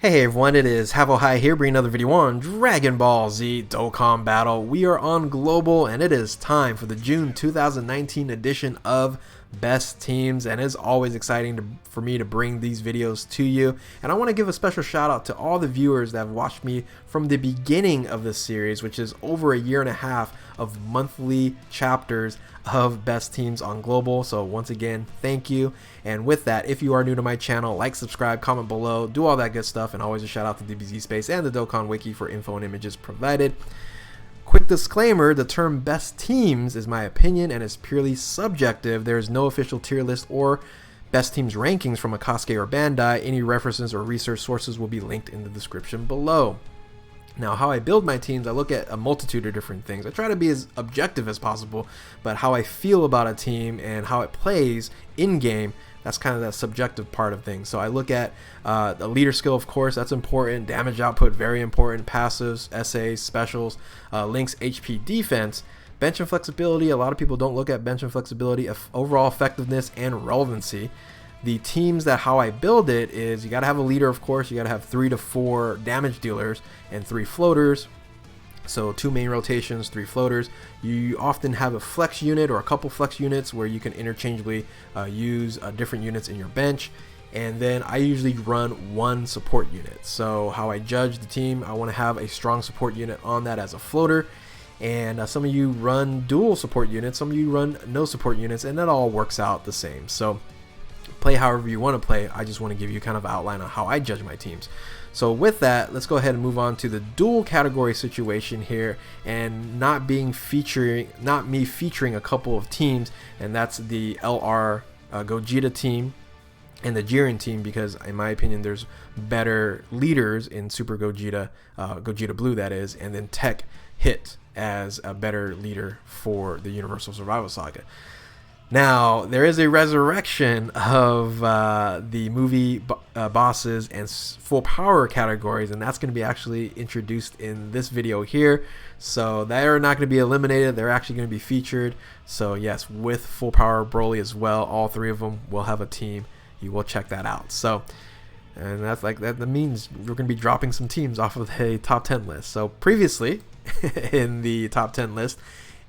Hey everyone, it is Havo High here bringing another video on Dragon Ball Z Dokkan Battle. We are on Global and it is time for the June 2019 edition of Best Teams, and it's always exciting for me to bring these videos to you. And I want to give a special shout out to all the viewers that have watched me from the beginning of this series, which is over a year and a half of monthly chapters of Best Teams on Global. So once again, thank you. And with that, if you are new to my channel, like, subscribe, comment below, do all that good stuff, and always a shout out to DBZ Space and the Dokkan Wiki for info and images provided. Quick disclaimer, the term best teams is my opinion and is purely subjective. There is no official tier list or best teams rankings from Akatsuki or Bandai. Any references or research sources will be linked in the description below. Now, how I build my teams, I look at a multitude of different things. I try to be as objective as possible, but how I feel about a team and how it plays in-game, that's kind of that subjective part of things. So I look at the leader skill, of course, that's important. Damage output, very important. Passives, SAs, specials, links, HP, defense. Bench and flexibility, a lot of people don't look at bench and flexibility. Overall effectiveness and relevancy. The teams that how I build it is you got to have a leader, of course. You got to have 3 to 4 damage dealers and 3 floaters. So 2 main rotations, 3 floaters. You often have a flex unit or a couple flex units where you can interchangeably use different units in your bench. And then I usually run 1 support unit. So how I judge the team, I want to have a strong support unit on that as a floater. And some of you run dual support units, some of you run no support units, and that all works out the same. So play however you want to play. I just want to give you kind of an outline on how I judge my teams. So with that, let's go ahead and move on to the dual category situation here, and not me featuring a couple of teams, and that's the LR Gogeta team and the Jiren team, because in my opinion there's better leaders in Super Gogeta, Gogeta Blue that is, and then Techhit as a better leader for the Universal Survival Saga. Now, there is a resurrection of the movie bosses and full power categories, and that's going to be actually introduced in this video here. So they're not going to be eliminated, they're actually going to be featured. So yes, with full power Broly as well, all 3 of them will have a team. You will check that out. So, and that's like that means we're going to be dropping some teams off of the top 10 list. So previously in the top 10 list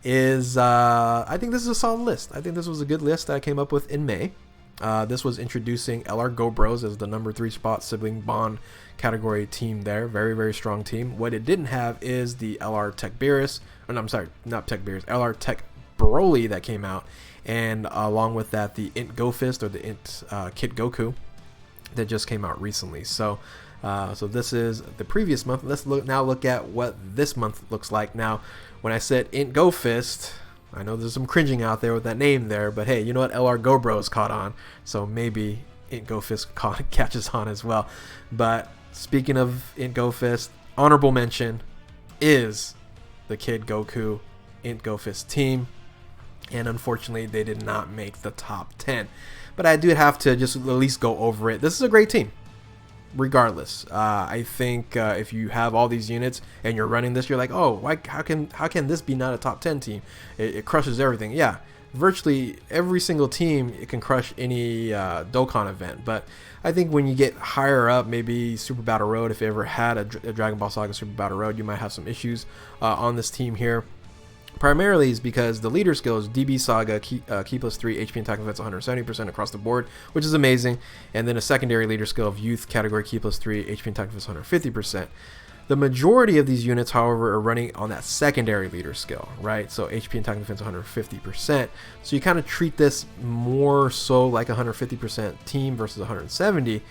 is I think this is a solid list. I think this was a good list that I came up with in May. This was introducing LR Go Bros as the number 3 spot sibling bond category team there. Very, very strong team. What it didn't have is the LR Tech Beerus, or no, I'm sorry, not Tech Beerus, LR Tech Broly that came out, and along with that the Int Go Fist or the Int Kid Goku that just came out recently. So so this is the previous month. Let's now look at what this month looks like. Now, when I said Int Go Fist, I know there's some cringing out there with that name there, but hey, you know what? LR Go Bros caught on, so maybe Int Go Fist catches on as well. But speaking of Int Go Fist, honorable mention is the Kid Goku Int Go Fist team, and unfortunately they did not make the top 10. But I do have to just at least go over it. This is a great team. Regardless, I think if you have all these units and you're running this, you're like, oh, how can this be not a top 10 team? It crushes everything. Yeah, virtually every single team, it can crush any Dokkan event. But I think when you get higher up, maybe Super Battle Road, if you ever had a Dragon Ball Saga Super Battle Road, you might have some issues on this team here. Primarily is because the leader skill is DB Saga, Ki plus 3, HP and attack defense 170% across the board, which is amazing. And then a secondary leader skill of Youth category, Ki plus 3, HP and attack defense 150%. The majority of these units, however, are running on that secondary leader skill, right? So HP and attack defense 150%. So you kind of treat this more so like a 150% team versus 170.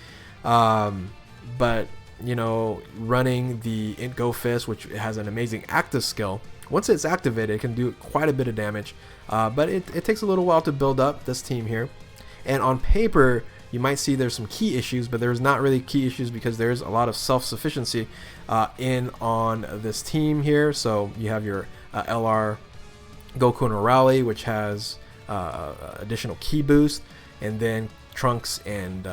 But, you know, running the Int Go Fist, which has an amazing active skill, once it's activated, it can do quite a bit of damage, but it takes a little while to build up this team here. And on paper, you might see there's some key issues, but there's not really key issues because there's a lot of self-sufficiency on this team here. So you have your LR Goku and Raleigh, which has additional key boost, and then Trunks and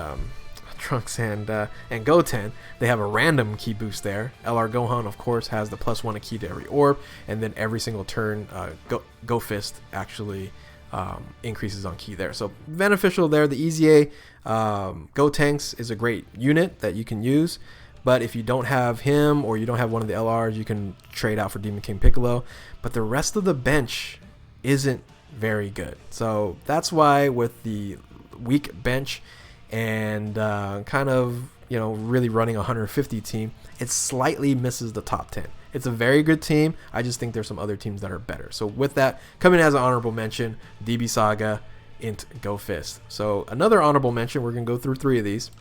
Goten, they have a random key boost there. LR Gohan, of course, has the +1 key to every orb, and then every single turn, Go Fist actually increases on key there. So beneficial there. The EZA Go Tanks is a great unit that you can use, But if you don't have him or you don't have one of the LRs, you can trade out for Demon King Piccolo. But the rest of the bench isn't very good. So that's why with the weak bench and kind of, you know, really running a 150 team, it slightly misses the top 10. It's a very good team. I just think there's some other teams that are better. So with that, coming as an honorable mention, DB Saga, Int Go Fist. So another honorable mention, we're going to go through 3 of these,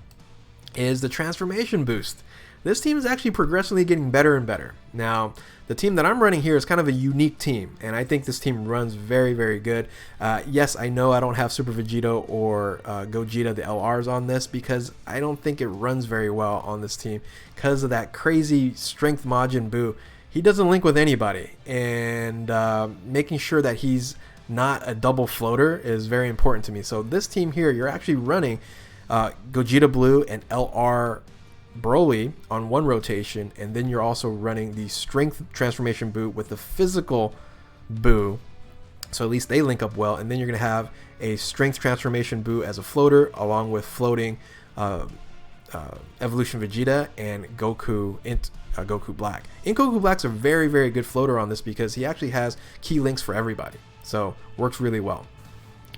is the transformation boost. This team is actually progressively getting better and better. Now, the team that I'm running here is kind of a unique team, and I think this team runs very, very good. Yes, I know I don't have Super Vegito or Gogeta, the LRs, on this because I don't think it runs very well on this team because of that crazy strength Majin Buu. He doesn't link with anybody, and making sure that he's not a double floater is very important to me. So this team here, you're actually running Gogeta Blue and LR Broly on one rotation, and then you're also running the strength transformation Buu with the physical Buu, so at least they link up well. And then you're going to have a strength transformation Buu as a floater along with floating evolution Vegeta and Goku Goku Black. And Goku Black's a very, very good floater on this because he actually has key links for everybody, so works really well.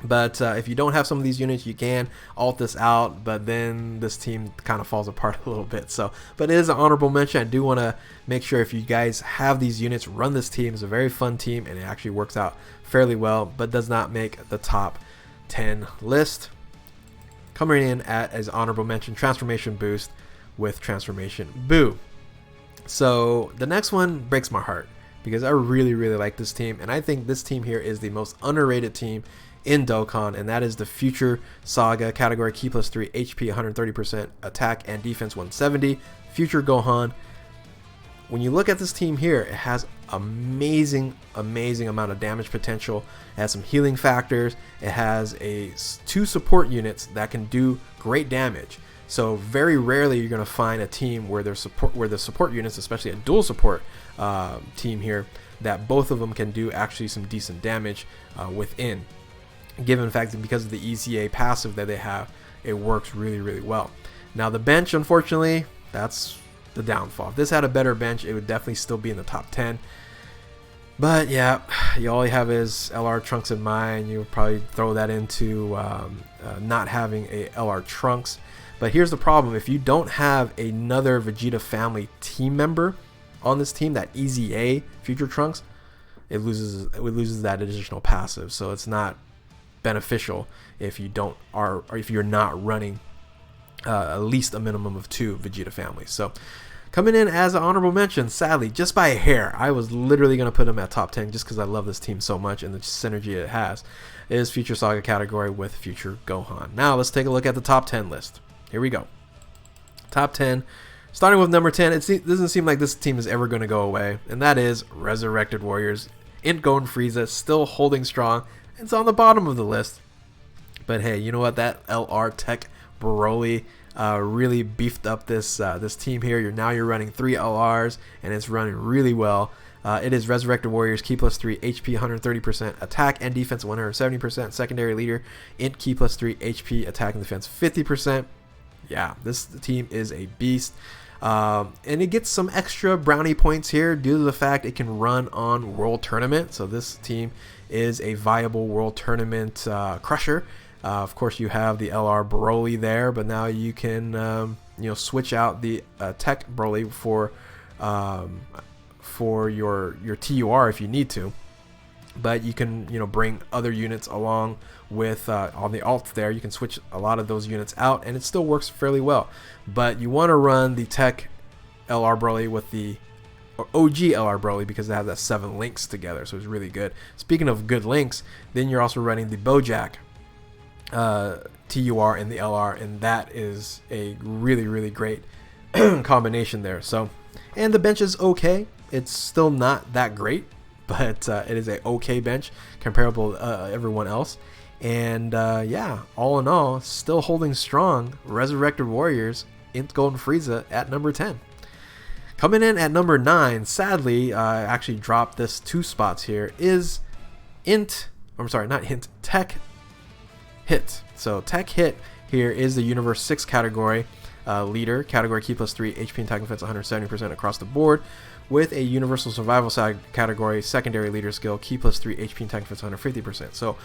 But if you don't have some of these units, you can alt this out, but then this team kind of falls apart a little bit. So, but it is an honorable mention. I do want to make sure if you guys have these units, run this team. It's a very fun team, and it actually works out fairly well, but does not make the top 10 list. Coming in as honorable mention, Transformation Boost with Transformation Buu. So the next one breaks my heart because I really, really like this team, and I think this team here is the most underrated team in Dokkan, and that is the Future Saga category, Ki plus 3, HP 130%, attack and defense 170, Future Gohan. When you look at this team here, it has amazing amount of damage potential. It has some healing factors. It has 2 support units that can do great damage. So very rarely you're going to find a team where the support units, especially a dual support team here, that both of them can do actually some decent damage within. Given the fact that because of the ECA passive that they have, it works really, really well. Now the bench, unfortunately, that's the downfall. If this had a better bench, it would definitely still be in the top 10. But yeah, all you have is LR Trunks in mind. You would probably throw that into not having a LR Trunks. But here's the problem: if you don't have another Vegeta family team member on this team, that EZA Future Trunks, it loses that additional passive. So it's not beneficial if you're not running at least a minimum of 2 Vegeta families. So coming in as an honorable mention, sadly, just by a hair, I was literally going to put him at top 10 just because I love this team so much and the synergy it has, is Future Saga category with Future Gohan. Now let's take a look at the top 10 list. Here we go. Top 10. Starting with number 10, it doesn't seem like this team is ever going to go away, and that is Resurrected Warriors. Int Go and Frieza still holding strong. It's on the bottom of the list. But hey, you know what? That LR Tech Broly really beefed up this team here. You're running 3 LRs, and it's running really well. It is Resurrected Warriors, Ki plus 3, HP 130%, attack and defense 170%, secondary leader, Int Ki plus 3, HP, attack and defense 50%. Yeah, this team is a beast. And it gets some extra brownie points here due to the fact it can run on World Tournament. So this team is a viable World Tournament crusher. Of course, you have the LR Broly there, but now you can switch out the Tech Broly for your TUR if you need to. But you can bring other units along with on the alt there. You can switch a lot of those units out, and it still works fairly well. But you want to run the Tech LR Broly with the OG LR Broly because it has that 7 links together, so it's really good. Speaking of good links, then you're also running the Bojack TUR in the LR, and that is a really, really great combination there. So, and the bench is okay. It's still not that great, but it is a okay bench comparable to everyone else. And yeah, all in all, still holding strong. Resurrected Warriors, Int Golden Frieza at number 10. Coming in at number 9, sadly, I actually dropped this 2 spots here, is Techhit. So Techhit here is the Universe 6 category. leader, category Ki plus 3, HP and attack defense 170% across the board, with a universal survival category, secondary leader skill, Ki plus 3, HP and attack defense 150%. So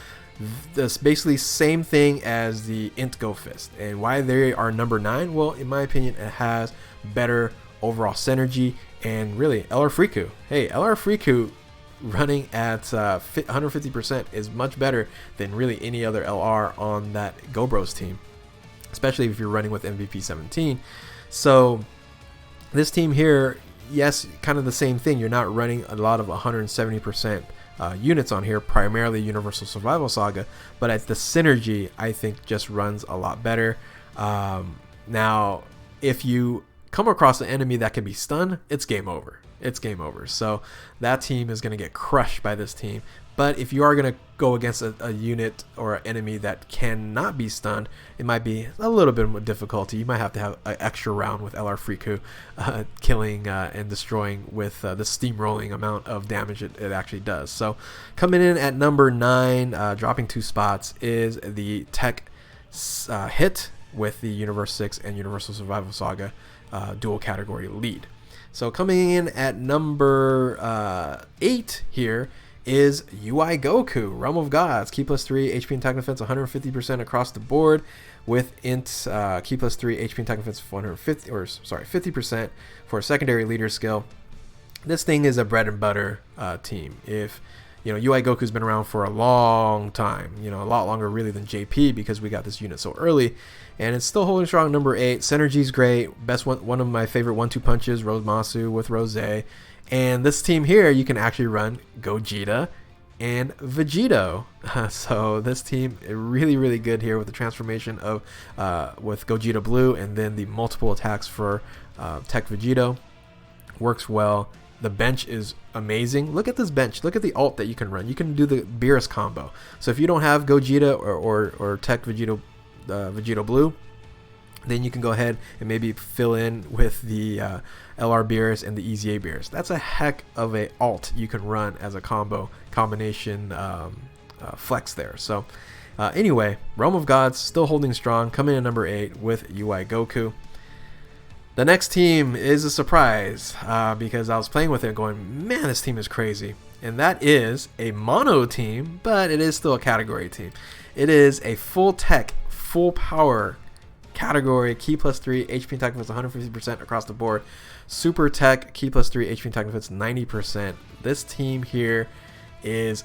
that's basically same thing as the Int Go Fist. And why they are number 9? Well, in my opinion, it has better overall synergy. And really, LR Friku. Hey, LR Friku running at 150% is much better than really any other LR on that Go Bros team, especially if you're running with MVP 17. So this team here, yes, kind of the same thing. You're not running a lot of 170% units on here, primarily Universal Survival Saga, but at the synergy, I think just runs a lot better. Now, if you come across an enemy that can be stunned, it's game over. It's game over. So that team is going to get crushed by this team. But if you are going to go against a unit or an enemy that cannot be stunned, it might be a little bit more difficulty. You might have to have an extra round with LR Friku killing and destroying with the steamrolling amount of damage it actually does. So coming in at number 9, dropping 2 spots, is the Techhit with the Universe 6 and Universal Survival Saga dual category lead. So coming in at number 8 here is UI Goku, Realm of Gods, Ki plus 3, HP and attack defense 150% across the board, with Int Ki plus 3, HP and attack defense 50% for a secondary leader skill. This thing is a bread and butter team. If UI Goku's been around for a long time, a lot longer really than JP, because we got this unit so early, and it's still holding strong. Number 8, synergy's great. Best one of my favorite 1-2 punches, Rose Masu with Rose. And this team here, you can actually run Gogeta and Vegito. So this team is really, really good here with the transformation of with Gogeta Blue, and then the multiple attacks for Tech Vegito. Works well. The bench is amazing. Look at this bench. Look at the ult that you can run. You can do the Beerus combo. So if you don't have Gogeta or Tech Vegito, Vegito Blue, then you can go ahead and maybe fill in with the LR Beerus and the EZA Beerus. That's a heck of a ult you can run as a combination flex there. So anyway, Realm of Gods still holding strong, coming in number 8 with UI Goku. The next team is a surprise because I was playing with it going, man, this team is crazy. And that is a mono team, but it is still a category team. It is a full tech, full power category, Ki plus 3, HP and attack defense 150% across the board. Super tech, Ki plus 3, HP and attack defense 90%. This team here is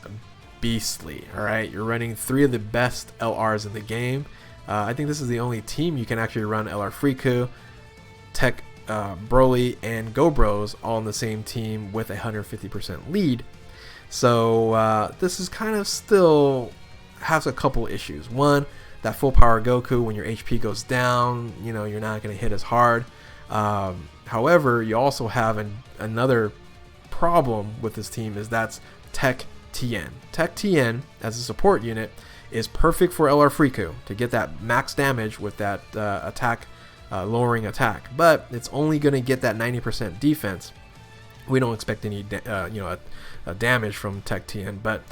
beastly. All right, you're running 3 of the best LRs in the game. I think this is the only team you can actually run LR Friku, Tech Broly, and Go Bros all on the same team with a 150% lead. So this is kind of still has a couple issues. One, that full power Goku, when your HP goes down, you're not going to hit as hard. However, you also have another problem with this team, is that's Tech Tien. Tech Tien, as a support unit, is perfect for LR Friku to get that max damage with that lowering attack, but it's only going to get that 90% defense. We don't expect any damage from Tech Tien, but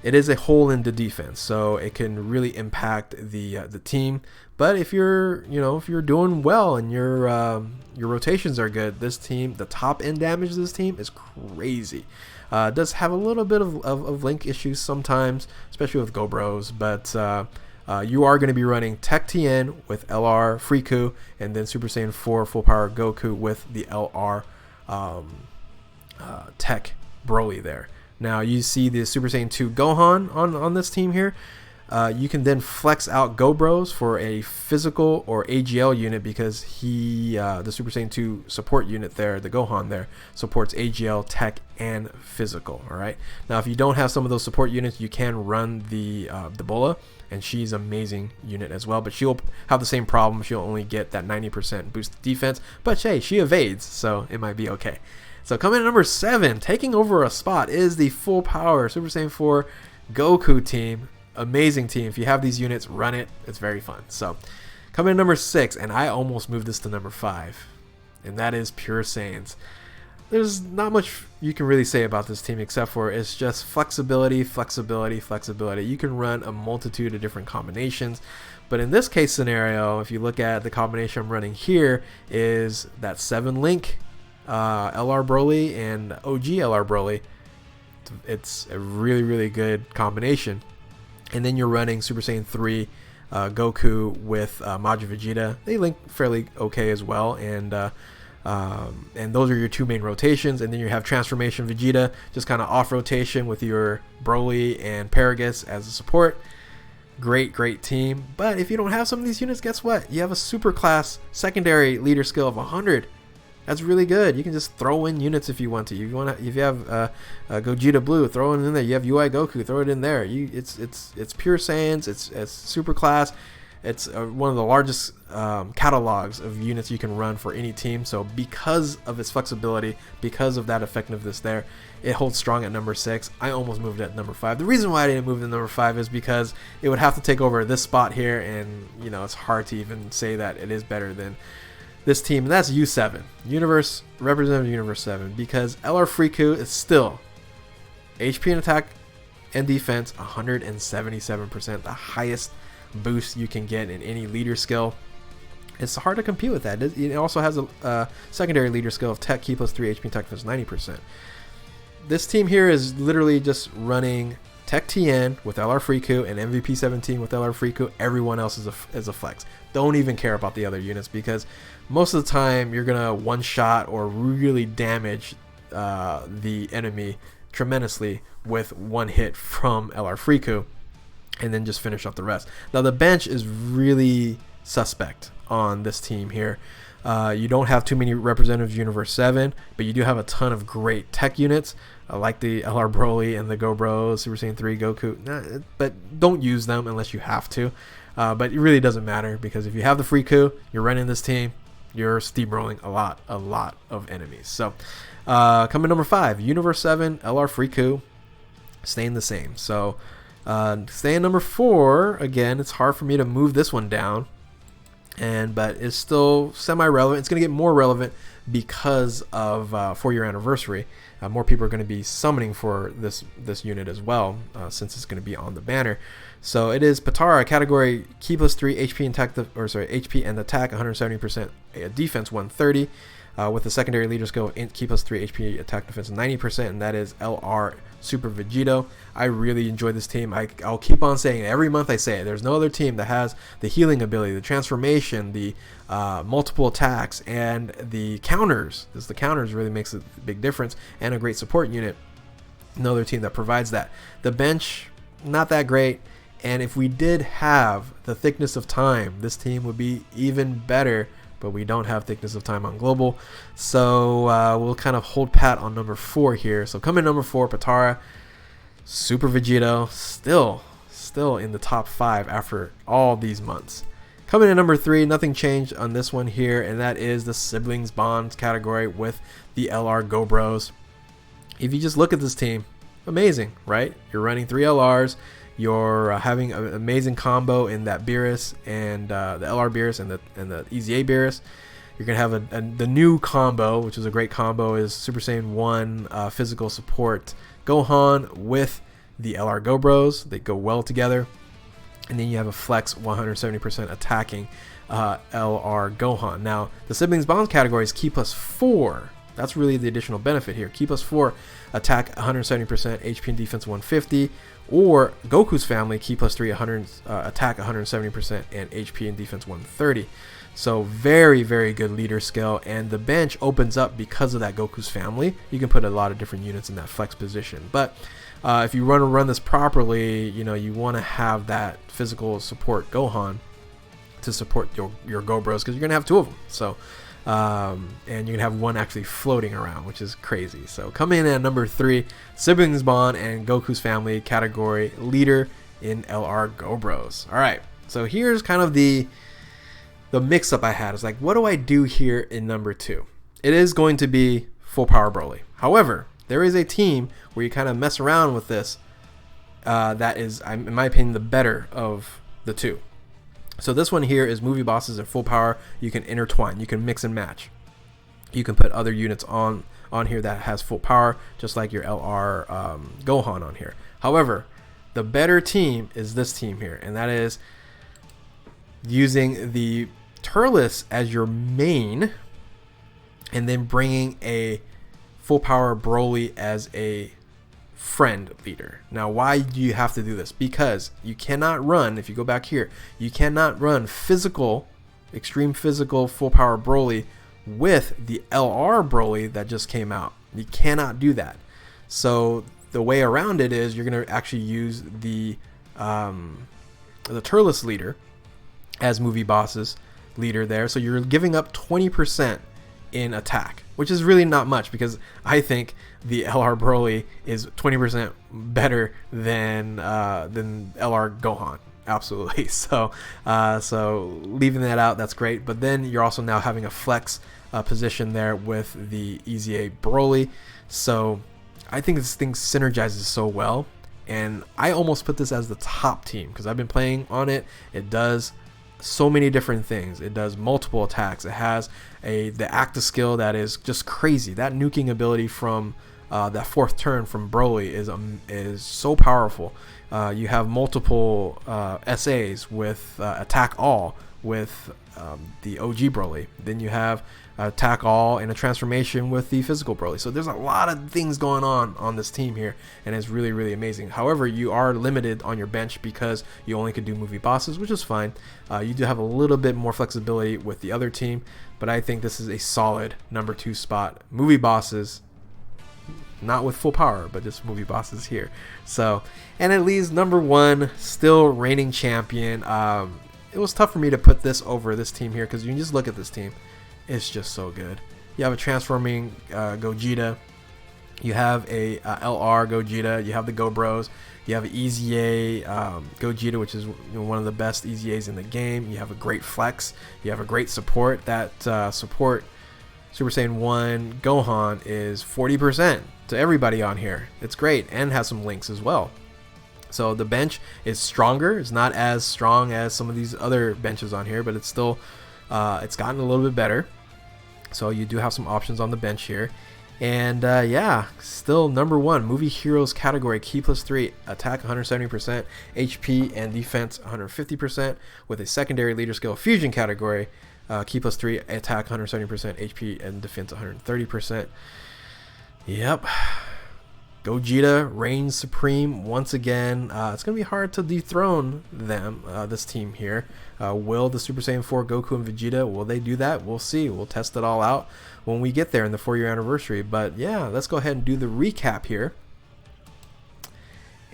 it is a hole in the defense, so it can really impact the team. But if you're doing well and your rotations are good, this team, the top end damage of this team is crazy. It does have a little bit of link issues sometimes, especially with Go Bros, but you are going to be running Tech Tien with LR Friku, and then Super Saiyan 4 full power Goku with the LR Tech Broly there. Now you see the Super Saiyan 2 Gohan on this team here. You can then flex out Go Bros for a physical or AGL unit, because the Super Saiyan 2 support unit there, the Gohan there, supports AGL, Tech, and physical. All right. Now if you don't have some of those support units, you can run the Bola, and she's an amazing unit as well. But she'll have the same problem. She'll only get that 90% boost defense, but hey, she evades, so it might be okay. So coming in number 7, taking over a spot, is the full power Super Saiyan 4 Goku team. Amazing team. If you have these units, run it. It's very fun. So coming in number 6, and I almost moved this to number 5, and that is Pure Saiyans. there's not much you can really say about this team except for it's just flexibility, flexibility, flexibility. You can run a multitude of different combinations, but in this case scenario, if you look at the combination I'm running here, is that 7-link LR Broly and OG LR Broly. It's a really, really good combination. And then you're running Super Saiyan 3 Goku with Majin Vegeta. They link fairly okay as well, and those are your two main rotations. And then you have Transformation Vegeta, just kind of off rotation with your Broly and Paragus as a support. Great team. But if you don't have some of these units, guess what? You have a super class secondary leader skill of 100. That's really good. You can just throw in units if you want to. If you have Gogeta Blue, throw it in there. You have UI Goku, throw it in there. It's pure Saiyans. It's super class. It's one of the largest catalogs of units you can run for any team. So because of its flexibility, because of that effectiveness there, it holds strong at number 6. I almost moved it at number 5. The reason why I didn't move it to number 5 is because it would have to take over this spot here, and it's hard to even say that it is better than this team. And that's U7, Universe Representative Universe 7, because LR Friku is still HP and attack and defense 177%, the highest boost you can get in any leader skill. It's hard to compete with that. It also has a secondary leader skill of Techhit plus 3 HP and attack defense 90%. This team here is literally just running Tech TN with LR Friku and MVP 17 with LR Friku. Everyone else is a flex. Don't even care about the other units, because most of the time you're gonna one shot or really damage the enemy tremendously with one hit from LR Friku, and then just finish off the rest. Now the bench is really suspect on this team here. You don't have too many representatives Universe 7, but you do have a ton of great tech units, like the LR Broly and the Go Bros, Super Saiyan 3 Goku, but don't use them unless you have to. But it really doesn't matter, because if you have the Friku, you're running this team, you're steamrolling a lot of enemies. So coming number 5, Universe 7 LR Friku, staying the same. So staying number 4, again, it's hard for me to move this one down, but it's still semi-relevant. It's going to get more relevant because of 4-year anniversary. More people are going to be summoning for this unit as well, since it's going to be on the banner. So it is Patara, category Ki plus 3 HP and attack, HP and attack 170%, defense 130, with the secondary leader skill Ki plus 3 HP attack defense 90%, and that is LR Super Vegito. I really enjoy this team. I'll keep on saying it. Every month I say it. There's no other team that has the healing ability, the transformation, the multiple attacks, and the counters. The counters really makes a big difference, and a great support unit. No other team that provides that. The bench, not that great. And if we did have the thickness of time, this team would be even better, but we don't have thickness of time on global. So we'll kind of hold pat on number 4 here. So coming number 4, Patara, Super Vegito, still in the top 5 after all these months. Coming in number 3, nothing changed on this one here, and that is the Siblings Bonds category with the LR Go Bros. If you just look at this team, amazing, right? You're running 3 LRs. You're having an amazing combo in that Beerus and the LR Beerus and the EZA Beerus. You're going to have the new combo, which is a great combo, is Super Saiyan 1 physical support Gohan with the LR Go Bros. They go well together. And then you have a flex 170% attacking LR Gohan. Now, the Siblings Bonds category is Ki plus 4. That's really the additional benefit here. Ki plus 4, attack 170%, HP and defense 150. Or Goku's family, Ki plus 3, attack 170%, and HP and defense 130. So very, very good leader skill. And the bench opens up because of that Goku's family. You can put a lot of different units in that flex position. But if you want to run this properly, you want to have that physical support Gohan to support your Go Bros, because you're going to have 2 of them. So and you're gonna have one actually floating around, which is crazy. So coming in at number 3, Siblings Bond and Goku's family category leader in LR Go Bros. All right, so here's kind of the mix-up I had. It's like, what do I do here in number 2? It is going to be full power Broly. However, there is a team where you kind of mess around with this that is, in my opinion, the better of the 2. So this one here is movie bosses at full power. You can intertwine, you can mix and match. You can put other units on on here that has full power, just like your LR Gohan on here. However, the better team is this team here, and that is using the Turles as your main, and then bringing a full power Broly as a friend leader. Now, why do you have to do this? Because you cannot run, if you go back here, you cannot run physical, extreme physical full power Broly with the LR Broly that just came out. You cannot do that. So the way around it is you're going to actually use the Turles leader as movie boss's leader there. So you're giving up 20% in attack, which is really not much, because I think the LR Broly is 20% better than LR Gohan. Absolutely. So leaving that out, that's great. But then you're also now having a flex position there with the EZA Broly. So I think this thing synergizes so well, and I almost put this as the top team because I've been playing on it. It does so many different things. It does multiple attacks. It has the active skill that is just crazy. That nuking ability from that fourth turn from Broly is so powerful. You have multiple SAs with attack all with the OG Broly. Then you have attack all and a transformation with the physical Broly. So there's a lot of things going on this team here, and it's really, really amazing. However, you are limited on your bench because you only can do movie bosses, which is fine. You do have a little bit more flexibility with the other team, but I think this is a solid number 2 spot. Movie bosses, not with full power, but just movie bosses here. So, and it leaves number 1, still reigning champion. It was tough for me to put this over this team here because you can just look at this team. It's just so good. You have a transforming Gogeta. You have a LR Gogeta. You have the Go Bros. You have an EZA Gogeta, which is one of the best EZAs in the game. You have a great flex. You have a great support. That support Super Saiyan 1 Gohan is 40% to everybody on here. It's great, and has some links as well. So the bench is stronger. It's not as strong as some of these other benches on here, but it's still it's gotten a little bit better. So you do have some options on the bench here. And yeah, still number 1 movie heroes category, key +3, attack 170%, HP and defense 150%, with a secondary leader skill fusion category, key +3, attack 170%, HP and defense 130%. Yep. Gogeta reigns supreme once again. It's going to be hard to dethrone them, this team here. Will the Super Saiyan 4 Goku and Vegeta, will they do that? We'll see. We'll test it all out when we get there in the 4-year anniversary. But yeah, let's go ahead and do the recap here.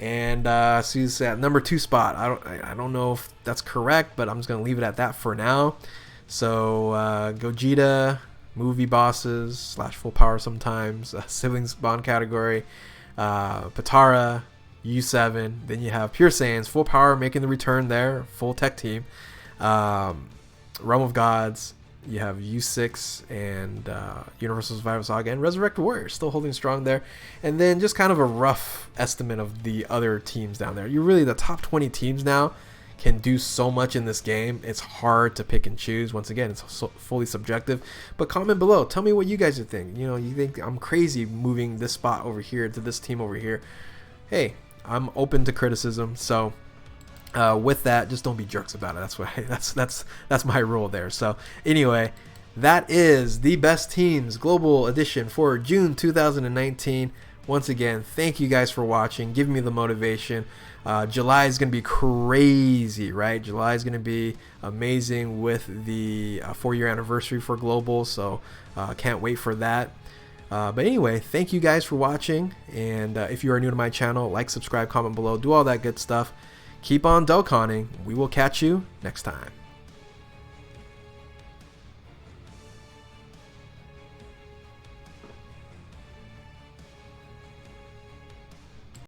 And Sue's at number 2 spot. I don't know if that's correct, but I'm just going to leave it at that for now. So Gogeta, movie bosses / full power sometimes, siblings spawn category, Patara, U7. Then you have Pure Saiyans, full power making the return there, full tech team. Realm of Gods, you have U6 and Universal Survival Saga, and Resurrected Warriors still holding strong there. And then just kind of a rough estimate of the other teams down there. You're really the top 20 teams now can do so much in this game. It's hard to pick and choose. Once again, it's fully subjective. But comment below. Tell me what you guys are thinking. You know, you think I'm crazy moving this spot over here to this team over here. Hey, I'm open to criticism. So with that, just don't be jerks about it. That's what that's my rule there. So anyway, that is the best teams global edition for June 2019. Once again, thank you guys for watching. Give me the motivation. July is going to be crazy, right? July is going to be amazing with the 4-year anniversary for Global, so can't wait for that. But anyway, thank you guys for watching, and if you are new to my channel, like, subscribe, comment below, do all that good stuff. Keep on Dokkaning. We will catch you next time.